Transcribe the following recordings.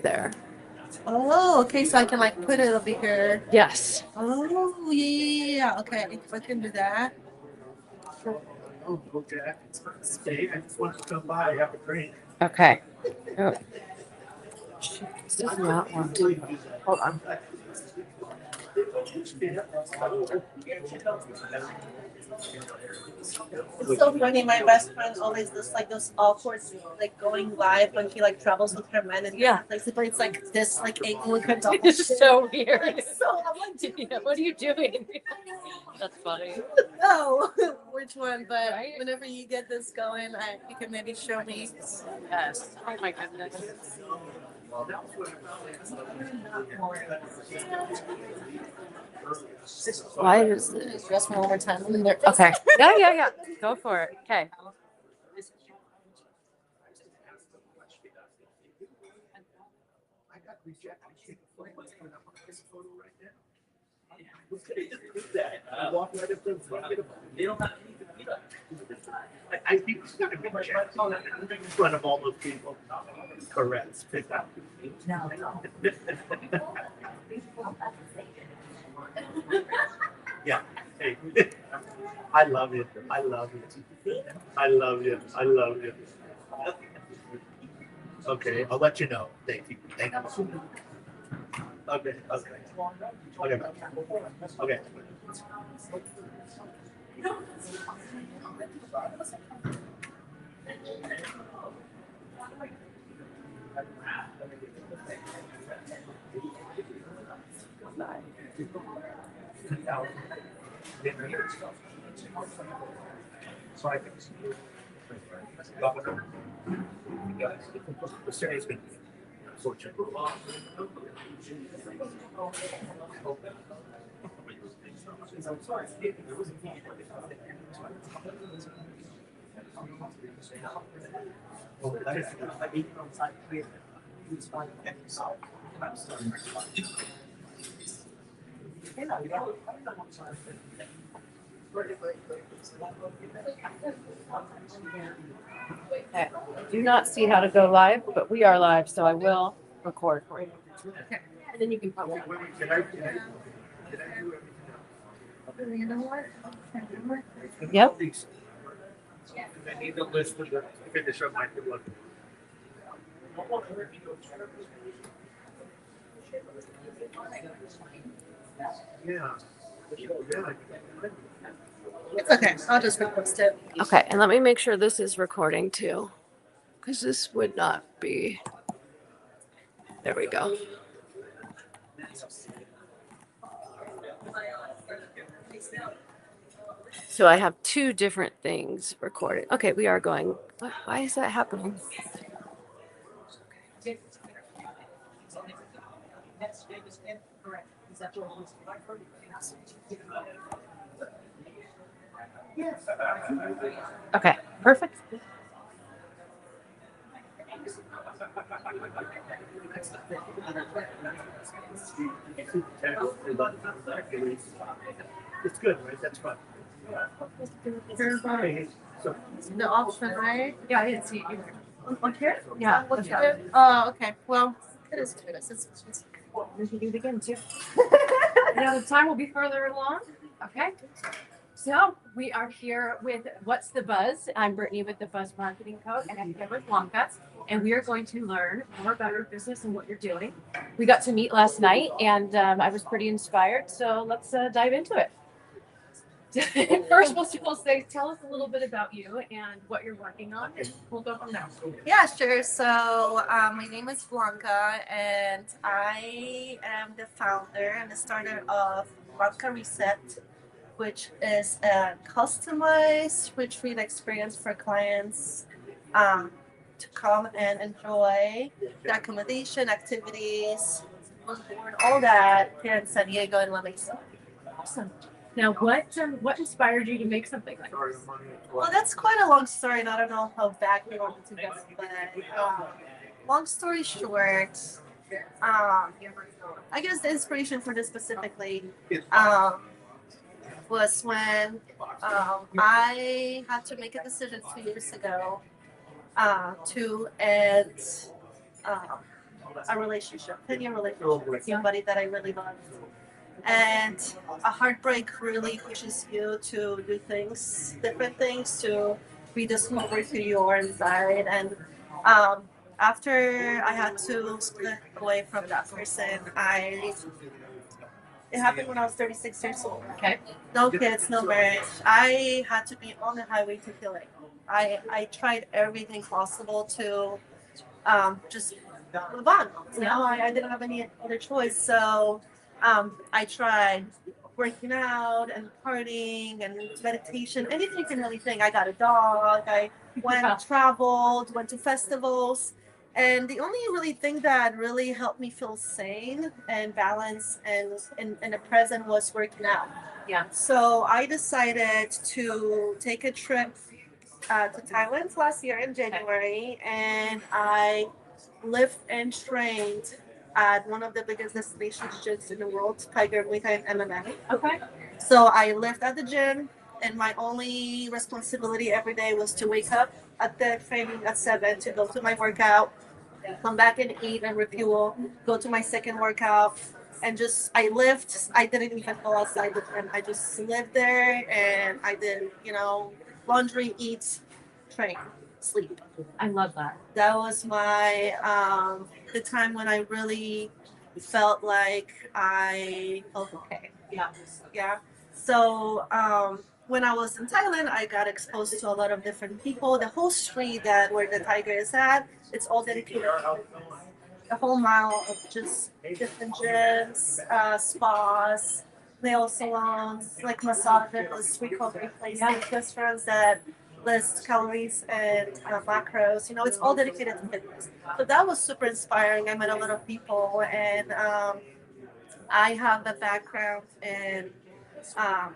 there. Oh, okay. So I can like put it over here. Yes. Oh, yeah. Okay. If I can do that. Oh, okay. Stay. I just want to come by. Have a drink. Okay. Oh, she does not want to. Hold on. It's so funny. My best friend always does like those awkward, like going live when he like travels with her man and Yeah. places, but it's like this like Anglican double It's shit. so weird. Like, so I'm like, dude, Yeah, what are you doing? That's funny. no, which one? But Right? whenever you get this going, you can maybe show me. Yes. Oh my goodness. Why is this? Just dress me one more time. Okay. Yeah, yeah, yeah. Go for it. Okay. I got rejected. This photo right now. I walk right up to the front. They don't have anything to I think it's got to be checked in front of all those people. Correct. Pick up. Yeah. Hey. I love you. I love you. I love you. I love you. Okay, I'll let you know. Thank you. Thank you. Okay. Okay. Okay. Okay. So I think the city's been fortunate. Okay. I do not see how to go live, but we are live, so I will record for you. Okay. And then you can publish. Did I do You know what? Yep. I need the list of the finish up my one. Yeah. Yeah. It's okay. I'll just repost it. Okay, and let me make sure this is recording too, because this would not be. There we go. So I have two different things recorded. Okay, we are going. Why is that happening? Okay, perfect. It's good, right? That's fun. So, The option, right? Yeah, I didn't see it either. On here? Yeah. What's it? Oh, okay. Well, it is good. It's We can do it again too. Now the time will be further along. Okay. So we are here with What's the Buzz? I'm Brittany with the Buzz Marketing Code, and I'm here with Blanka, and we are going to learn more about your business and what you're doing. We got to meet last night, and I was pretty inspired. So let's dive into it. First, we'll say, tell us a little bit about you and what you're working on, and we'll go from there. Yeah, sure. So, my name is Blanka, and I am the founder and the starter of Blanka Reset, which is a customized retreat experience for clients to come and enjoy the accommodation, activities, on board, all that here in San Diego and La Mesa. Awesome. Now, what inspired you to make something like this? Well, that's quite a long story, and I don't know how back we want to go, but long story short, I guess the inspiration for this specifically was when I had to make a decision 2 years ago to end um, a relationship, 10-year relationship with somebody that I really loved. And a heartbreak really pushes you to do things, different things, to rediscover who you are inside. And um, after I had to split away from that person, it happened when I was 36 years old. Okay. No kids, no marriage. I had to be on the highway to healing. I tried everything possible to just move on. You know, I didn't have any other choice. So I tried working out and partying and meditation, anything you can really think. I got a dog. I traveled, went to festivals. And the only really thing that really helped me feel sane and balanced and in the present was working out. Yeah. So I decided to take a trip to Thailand last year in January, and I lived and trained at one of the biggest destinations gyms in the world, Tiger Muay Thai and MMA. Okay. So I lived at the gym, and my only responsibility every day was to wake up at the training at 7 to go to my workout, come back and eat and refuel, go to my second workout, and just I lived. I didn't even go outside the gym. I just lived there, and I did, laundry, eat, train, sleep. I love that. That was my the time when I really felt like I felt okay. Yeah. Yeah. So when I was in Thailand, I got exposed to a lot of different people. The whole street that where the tiger is at, it's all dedicated to fitness. A whole mile of just different gyms, spas, nail salons, like massages, recovery places, restaurants that list calories and macros. It's all dedicated to fitness. So that was super inspiring. I met a lot of people, and I have a background in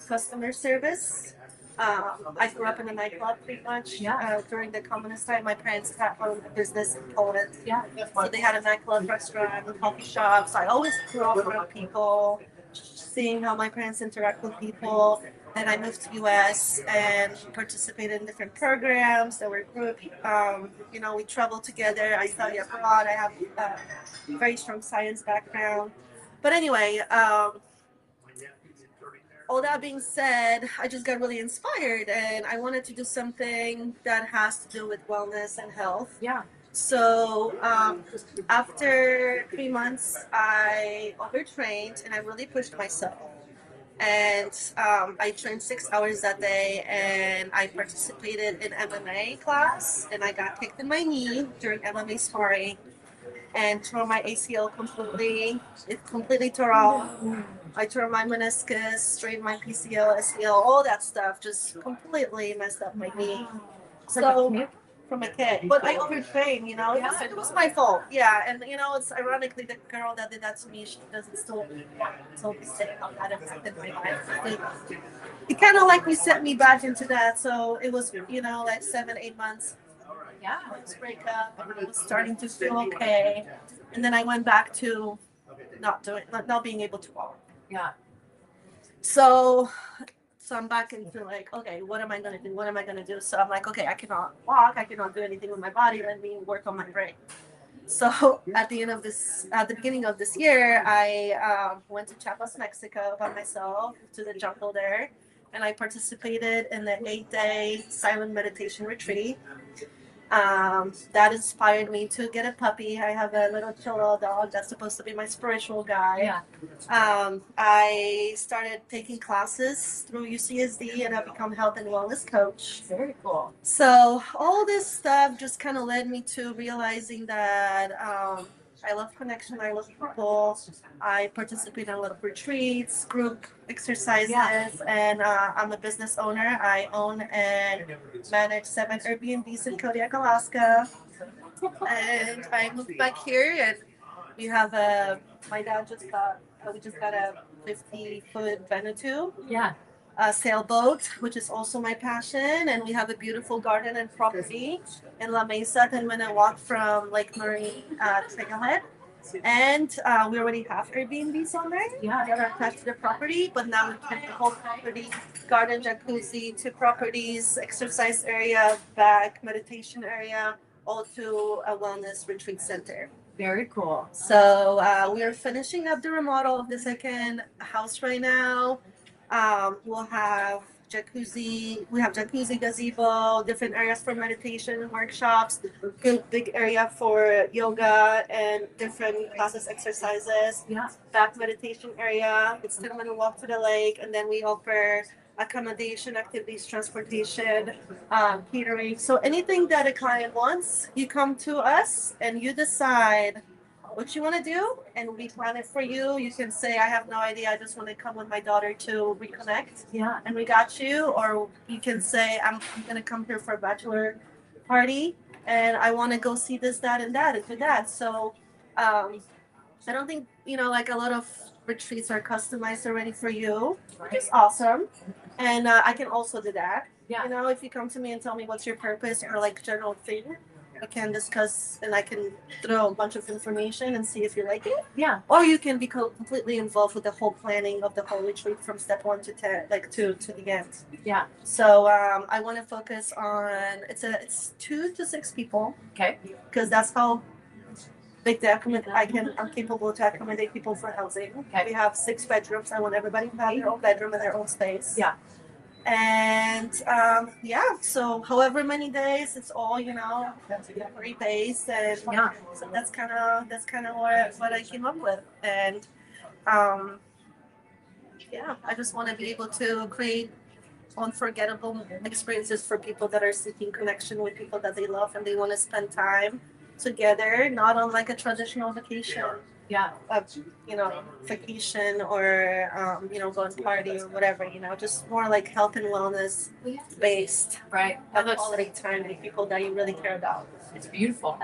customer service. I grew up in a nightclub pretty much. Yeah. During the communist time, my parents had owned a business in Poland. Yeah. So they had a nightclub, restaurant, and coffee shop. So I always grew up around people, seeing how my parents interact with people. Then I moved to US and participated in different programs. There were group, we traveled together. I studied abroad. I have a very strong science background. But anyway, all that being said, I just got really inspired and I wanted to do something that has to do with wellness and health. Yeah. So after 3 months, I overtrained and I really pushed myself. And I trained 6 hours that day and I participated in MMA class and I got kicked in my knee during MMA sparring and tore my ACL completely. It completely tore off. I tore my meniscus, strained my PCL, SCL, all that stuff. Just completely messed up my knee. So from a kid, but I overtrained. It was my fault. Yeah, and it's ironically the girl that did that to me. She doesn't still say how that affected my life. It kind of like reset me back into that. So it was like 7-8 months. Yeah. Let's break up, and I was starting to feel okay, and then I went back to not being able to walk. Yeah. So I'm back into like, okay, what am I gonna do? What am I gonna do? So I'm like, okay, I cannot walk, I cannot do anything with my body. Let me work on my brain. So at the beginning of this year, I went to Chiapas, Mexico by myself to the jungle there, and I participated in the 8-day silent meditation retreat. That inspired me to get a puppy. I have a little Chihuahua dog that's supposed to be my spiritual guide. Yeah. I started taking classes through UCSD and I've become health and wellness coach. Very cool. So all this stuff just kind of led me to realizing that I love connection. I love people. I participate in a lot of retreats, group exercises, and I'm a business owner. I own and manage 7 Airbnbs in Kodiak, Alaska. And I moved back here, and we have my dad we just got a 50-foot Vanuatu. Yeah. A sailboat, which is also my passion, and we have a beautiful garden and property in La Mesa, 10-minute walk from Lake Marine Trailhead. And we already have Airbnbs on there. Yeah. That are attached to the property, but now we have the whole property, garden, jacuzzi, 2 properties, exercise area, back meditation area, all to a wellness retreat center. Very cool. So we are finishing up the remodel of the second house right now. We'll have jacuzzi. We have jacuzzi, gazebo, different areas for meditation workshops. Good big area for yoga and different classes, exercises. Yeah. Back meditation area. It's 10-minute walk to the lake, and then we offer accommodation, activities, transportation, catering. So anything that a client wants, you come to us and you decide what you want to do, and we plan it for you. You can say, I have no idea, I just want to come with my daughter to reconnect, Yeah. and we got you. Or you can say, I'm going to come here for a bachelor party, and I want to go see this, that, and that, and do that. So I don't think, like a lot of retreats are customized already for you, which is awesome. And I can also do that. Yeah. If you come to me and tell me what's your purpose or like general thing, we can discuss and I can throw a bunch of information and see if you like it. Yeah. Or you can be completely involved with the whole planning of the whole retreat from step 1 to 10, like to the end. Yeah. So I want to focus on it's 2 to 6 people. Okay. Because that's how big I'm capable to accommodate people for housing. Okay. We have 6 bedrooms. I want everybody to have their own bedroom and their own space. Yeah. And so however many days, it's all free based, and Yeah. so that's kind of what I came up with. And I just want to be able to create unforgettable experiences for people that are seeking connection with people that they love and they want to spend time together, not on like a traditional vacation. Yeah. Vacation or go and party or whatever. Just more like health and wellness based. Right. Quality time with people that you really care about. It's beautiful.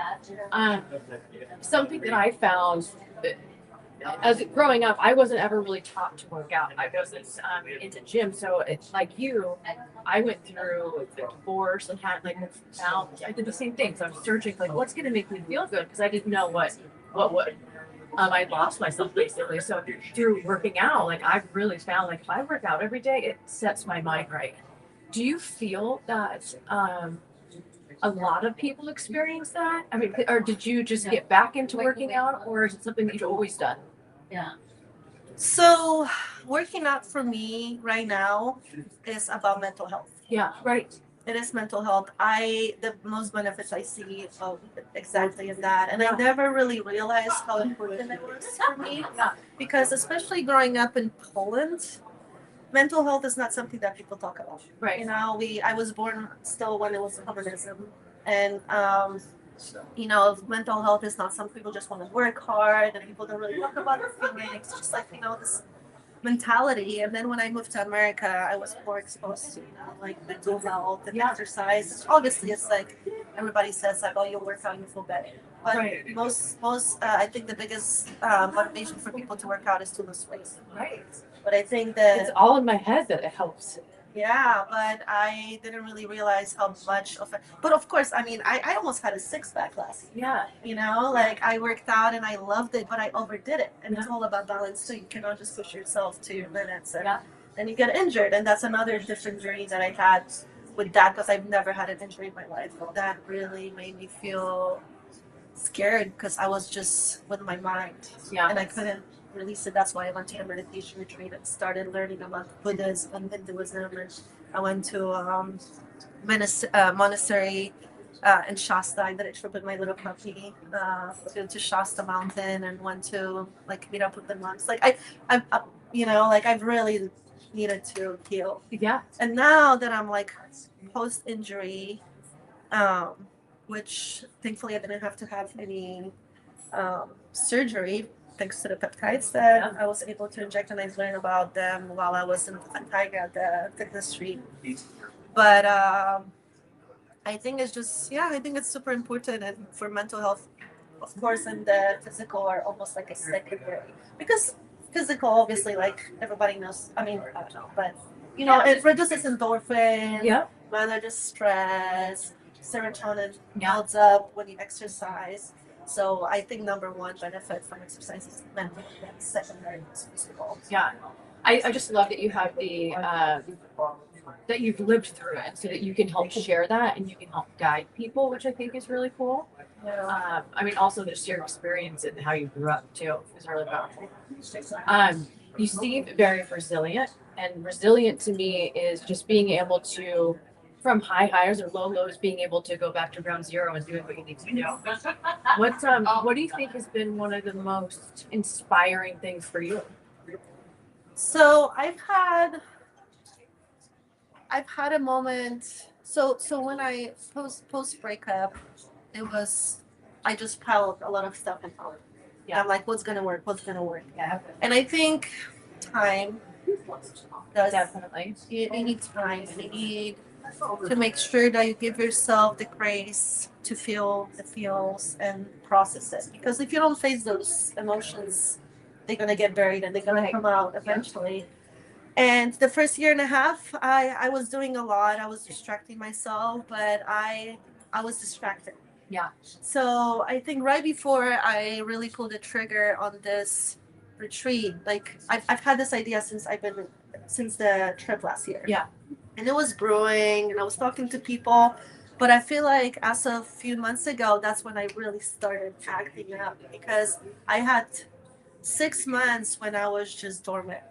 Something that I found as growing up, I wasn't ever really taught to work out. I wasn't into gym, so it's like you. I went through a divorce and had found I did the same thing. So I was searching what's going to make me feel good because I didn't know what would. I lost myself basically. So through working out, I've really found if I work out every day, it sets my mind right. Do you feel that a lot of people experience that? I mean, or did you just get back into working out, or is it something that you've always done? Yeah. So working out for me right now is about mental health. Yeah, right. It is mental health. The most benefits I see of exactly in that. And I never really realized how important it was for me. Because especially growing up in Poland, mental health is not something that people talk about. Right. I was born still when it was communism. And mental health is not something people just want to work hard and people don't really talk about the feelings. It's just this mentality. And then when I moved to America, I was more exposed to mental health and exercise. Obviously, it's everybody says you work out, you feel better. But right. most I think the biggest motivation for people to work out is to lose weight. Right. But I think that it's all in my head that it helps. Yeah, but I didn't really realize how much of it. But of course, I almost had a 6-pack last year. Yeah. I worked out and I loved it, but I overdid it. And it's all about balance too. You cannot just push yourself to your limits and you get injured. And that's another different journey that I had with that because I've never had an injury in my life. That really made me feel scared because I was just with my mind. Yeah. And I couldn't release it. That's why I went to a meditation retreat and started learning about Buddhism and Hinduism. And I went to monastery in Shasta. I did a trip with my little puppy to Shasta Mountain and went to meet up with the monks. I've really needed to heal. Yeah. And now that I'm post injury, which thankfully I didn't have to have any surgery. Thanks to the peptides that I was able to inject, and I learned about them while I was in Antigua at the fitness retreat. But I think it's just, I think it's super important and for mental health, of course, and the physical are almost a secondary. Because physical, obviously, everybody knows, I don't know, but, it reduces endorphin, manages stress, serotonin builds up when you exercise. So I think number one benefit from exercise is mental and secondary is physical. Yeah. I just love that you have the that you've lived through it so that you can help share that and you can help guide people, which I think is really cool. I mean, also just your experience and how you grew up too is really powerful. You seem very resilient, and resilient to me is just being able to, from high highs or low lows, being able to go back to ground zero and doing what you need to do. What do you think has been one of the most inspiring things for you? So I've had a moment. So when I post breakup, it was I just piled a lot of stuff in home. Yeah. I'm like, what's gonna work? What's gonna work? Yeah, And I think time does. definitely. You need time. You need to make sure that you give yourself the grace to feel the feels and process it. Because if you don't face those emotions, they're gonna get buried and they're gonna come out eventually. And the first year and a half, I was doing a lot. I was distracting myself, but I was distracted. Yeah. So I think right before I really pulled the trigger on this retreat, like I've had this idea since the trip last year. Yeah. And it was brewing, and I was talking to people, but I feel like as of a few months ago, that's when I really started acting up because I had 6 months when I was just dormant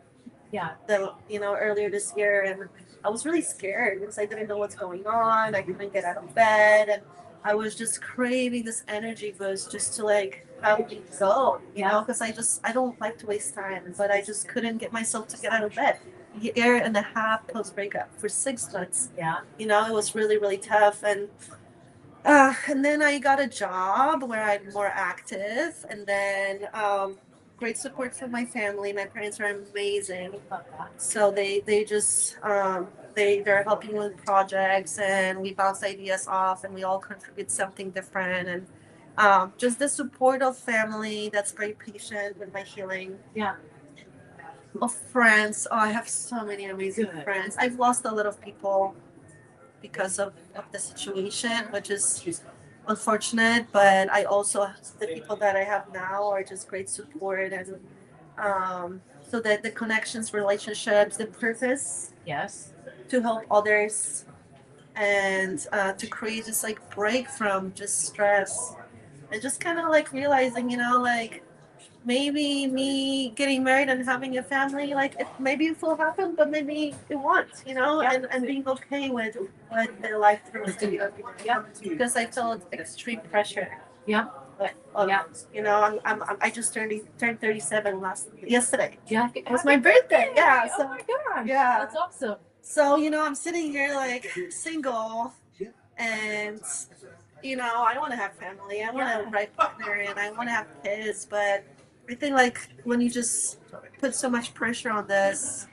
Yeah. earlier this year, and I was really scared because I didn't know what's going on. I couldn't get out of bed, and I was just craving this energy boost just to like have me go, because I don't like to waste time, but I just couldn't get myself to get out of bed. Year and a half post breakup for 6 months. Yeah. It was really really tough, and then I got a job where I'm more active, and then great support from my family. My parents are amazing, Love that. so they just they're helping with projects, and we bounce ideas off, and we all contribute something different, and just the support of family that's very patient with my healing. Yeah. Of friends, oh, I have so many amazing Good. friends. I've lost a lot of people because of the situation, which is unfortunate. But I also the people that I have now are just great support, and so that the connections, relationships, the purpose Yes. to help others, and to create just like break from just stress, and just kind of like realizing, like maybe me getting married and having a family, like maybe it will happen, but maybe it won't, Yeah. and being okay with what the life throws to you. Yeah. Because I felt extreme pressure. Yeah. But Yeah. I just turned 37 yesterday. Yeah. It was my birthday. Yeah. Oh So my gosh. yeah. That's awesome. So I'm sitting here like single, and I want to have family. I want a right partner, and I want to have kids. But I think like when you just put so much pressure on this,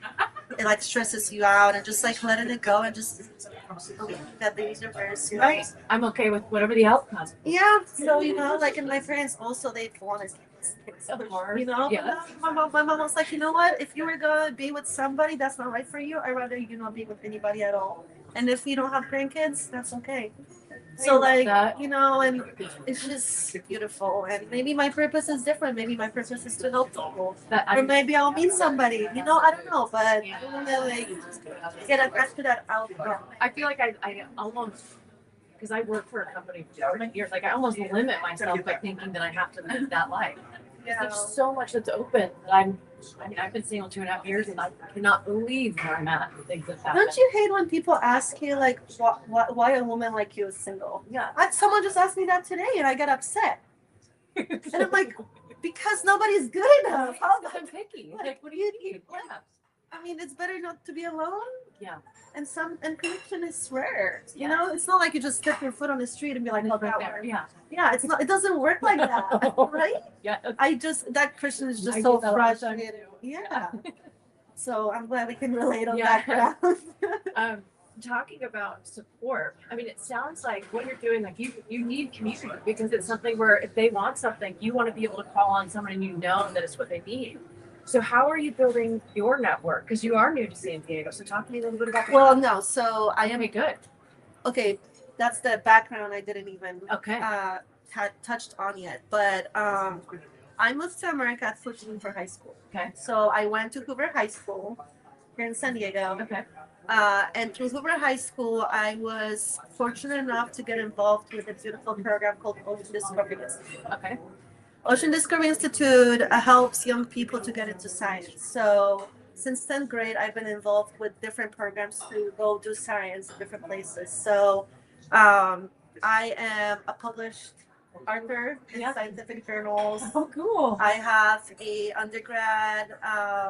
it like stresses you out, and just like letting it go and just believe that the universe. Right. I'm okay with whatever the outcome. Yeah. So like, and my parents also, they wanted kids. Of course. Yeah. My mom was like, you know what? If you were gonna be with somebody that's not right for you, I'd rather you not be with anybody at all. And if you don't have grandkids, that's okay. So love like, that. and it's just beautiful. And maybe my purpose is different. Maybe my purpose is to help people, or maybe I'll meet somebody. I don't know, but I don't want to like get attached to that outcome. I feel like I almost, because I work for a company for so many years, like I almost limit myself by thinking that I have to live that life. Yeah. There's so much that's open that I've been single 2.5 years, and I cannot believe where I'm at with things that happen. Don't you hate when people ask you like, why a woman like you is single? Yeah. Someone just asked me that today, and I got upset. And I'm like, because nobody's good enough. I'm picky. Like, what do you need? Yeah. I mean, it's better not to be alone. Yeah. And connection is rare. Yeah. It's not like you just step your foot on the street and be like, oh, Right there. Yeah. yeah. It's not. It doesn't work like that, right? Yeah. That Christian is just I so get that all the time, frustrated. too. Yeah. So I'm glad we can relate on Yeah. that ground. Talking about support, I mean, it sounds like what you're doing, like you need community, because it's something where if they want something, you want to be able to call on someone and you know that it's what they need. So how are you building your network? Because you are new to San Diego. So talk to me a little bit about that. Well, no. So I am Okay, good. okay. That's the background I didn't even Okay. touched on yet. But I moved to America at 14 for high school. Okay. So I went to Hoover High School here in San Diego. Okay. And through Hoover High School, I was fortunate enough to get involved with a beautiful program called Ocean Discovery Institute. Okay. Ocean Discovery Institute helps young people to get into science. So since 10th grade, I've been involved with different programs to go do science in different places. So I am a published author in scientific journals. Oh, cool. I have a undergrad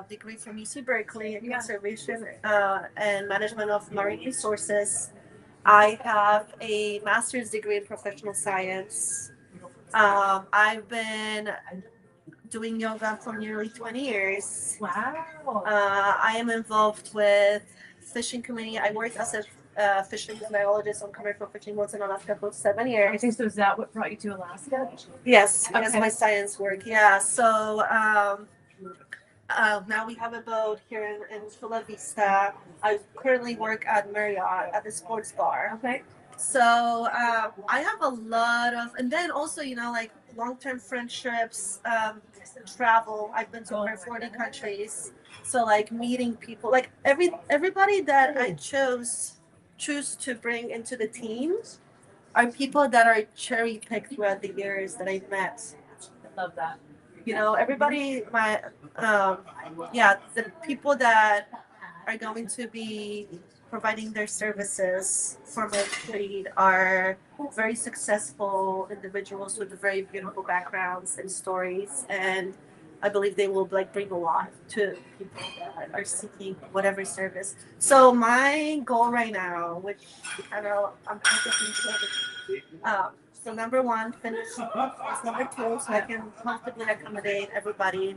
degree from UC Berkeley in conservation and management of marine resources. I have a master's degree in professional science. I've been doing yoga for nearly 20 years. Wow. I am involved with fishing community. I worked as a fishing biologist on commercial fishing boats in Alaska for 7 years. I think so. Is that what brought you to Alaska? Yes, that's Okay. my science work. Yeah. So now we have a boat here in Chula Vista. I currently work at Marriott at the sports bar. Okay. So I have a lot of, and then also, you know, like long-term friendships, travel. I've been to over 40 countries. So like meeting people, like everybody that I choose to bring into the team are people that are cherry picked throughout the years that I've met. I love that. You know, everybody, the people that are going to be providing their services for my trade are very successful individuals with very beautiful backgrounds and stories, and I believe they will like bring a lot to people that are seeking whatever service. So my goal right now, which I know I'm focusing on, so number one, finish number two, so I can comfortably accommodate everybody.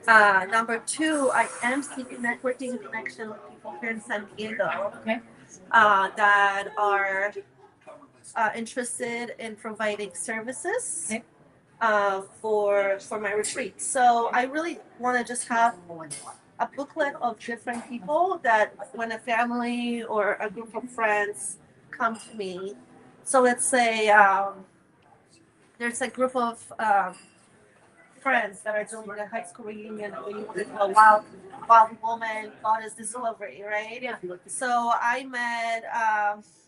Number two, I am seeking networking and connection with people here in San Diego Okay. that are interested in providing services Okay. For my retreat. So I really want to just have a booklet of different people that when a family or a group of friends come to me. So let's say there's a group of friends that are doing a high school reunion and we want to do a wild woman goddess discovery, right? Yeah. So I met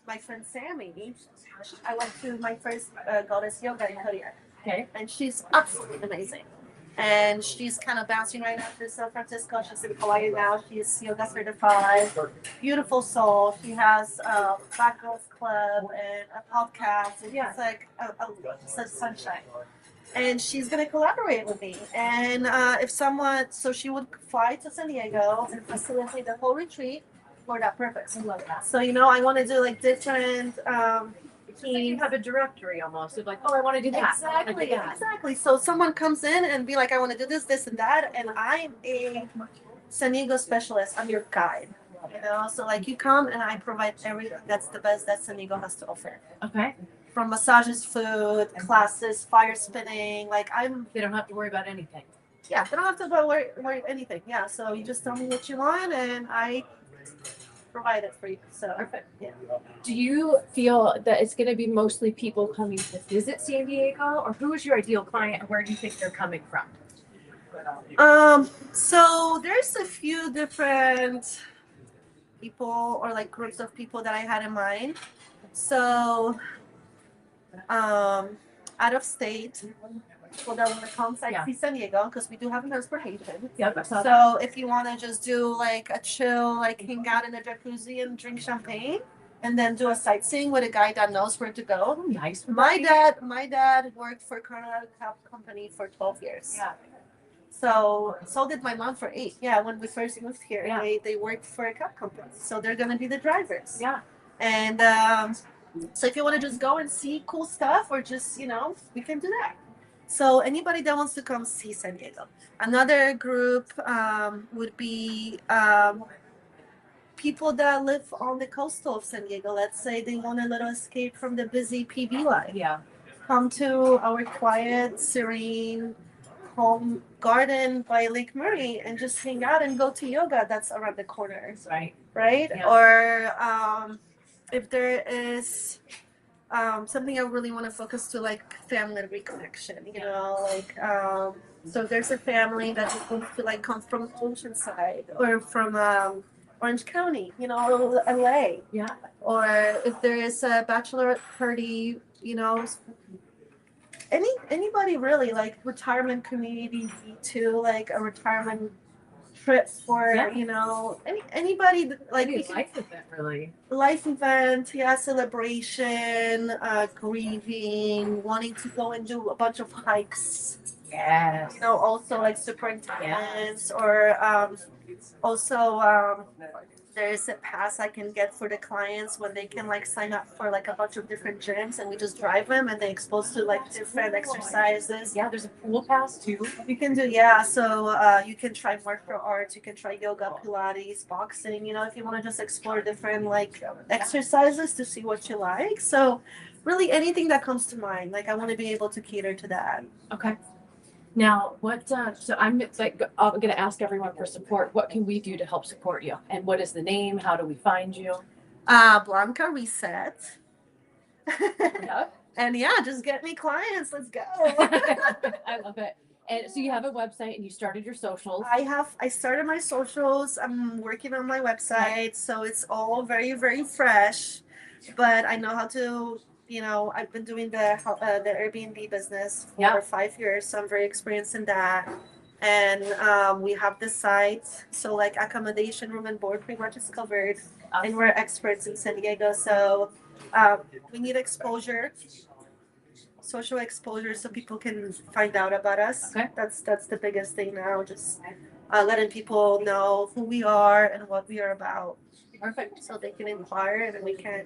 my friend Sammy. I went to my first goddess yoga in Korea, Okay. and she's absolutely amazing. And she's kind of bouncing right after San Francisco. She's in Hawaii now. She's yoga certified. Beautiful soul. She has a Black Girls Club and a podcast. And it's like such sunshine. And she's going to collaborate with me. And so she would fly to San Diego and facilitate the whole retreat for that purpose. I love that. So, you know, I want to do like different It's like you have a directory almost of like, oh, I want to do that. Exactly, exactly. So someone comes in and be like, I want to do this and that, and I'm a San Diego specialist. I'm your guide. You know, so like you come and I provide everything that's the best that San Diego has to offer. Okay. From massages, food, classes, fire spinning. They don't have to worry about anything. Yeah, they don't have to worry anything. Yeah, so you just tell me what you want and I provide it for you. So Perfect. Yeah. Do you feel that it's going to be mostly people coming to visit San Diego, or who is your ideal client, and where do you think they're coming from? So there's a few different people or like groups of people that I had in mind. So out of state, people that want to come see San Diego, because we do have transportation. Yep, I saw that. So if you want to just do like a chill, like hang out in a jacuzzi and drink champagne, and then do a sightseeing with a guy that knows where to go. Oh, nice. My dad worked for Carnival Cab Company for 12 years. Yeah. So did my mom for 8. Yeah, when we first moved here, they worked for a cab company. So they're gonna be the drivers. Yeah. And so if you want to just go and see cool stuff, or just we can do that. So anybody that wants to come see San Diego. Another group would be people that live on the coastal of San Diego. Let's say they want a little escape from the busy PB life. Yeah. Come to our quiet, serene home garden by Lake Murray and just hang out and go to yoga. That's around the corner. Right? Yeah. Or if there is something I really want to focus to, like family reconnection, so there's a family that wants to like come from Oceanside or from Orange County, LA. Yeah. Or if there is a bachelorette party, anybody really, like retirement community too, like a retirement trip for Yeah. anybody like Maybe we a can, life event, really. life event, yeah, celebration, grieving, wanting to go and do a bunch of hikes, Yes. also like superintendents or also there's a pass I can get for the clients when they can like sign up for like a bunch of different gyms and we just drive them and they're exposed to like different exercises. Yeah, there's a pool pass too. You can do, yeah, so you can try martial arts, you can try yoga, Pilates, boxing, if you want to just explore different like exercises to see what you like. So really anything that comes to mind, like I want to be able to cater to that. Okay. Now, so I'm I'm going to ask everyone for support. What can we do to help support you? And what is the name? How do we find you? Blanka Reset. Yep. And yeah, just get me clients. Let's go. I love it. And so you have a website and you started your socials. I started my socials. I'm working on my website, so it's all very, very fresh. But I know how to, I've been doing the Airbnb business for Yeah. 5 years, so I'm very experienced in that. And we have this site, so like accommodation, room and board pretty much is covered, and we're experts in San Diego. So we need exposure, social exposure, so people can find out about us. Okay. That's the biggest thing now. Just letting people know who we are and what we are about, Perfect. so they can inquire and then we can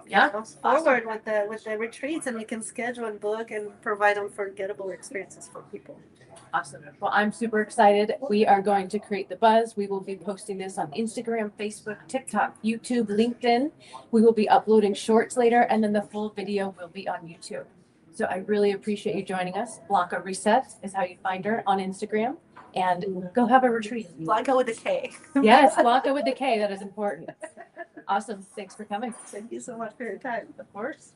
Yeah. forward with the retreats, and we can schedule and book and provide unforgettable experiences for people. Awesome. Well, I'm super excited. We are going to create the buzz. We will be posting this on Instagram, Facebook, TikTok, YouTube, LinkedIn. We will be uploading shorts later, and then the full video will be on YouTube. So I really appreciate you joining us. Blanka Reset is how you find her on Instagram. And go have a retreat. Blanka with a K. Yes, Blanka with the K. That is important. Awesome. Thanks for coming. Thank you so much for your time. Of course.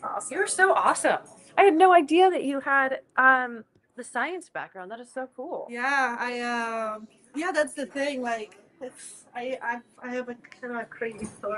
Awesome. You're so awesome. I had no idea that you had the science background. That is so cool. Yeah, yeah, that's the thing. Like, I have a kind of a crazy story.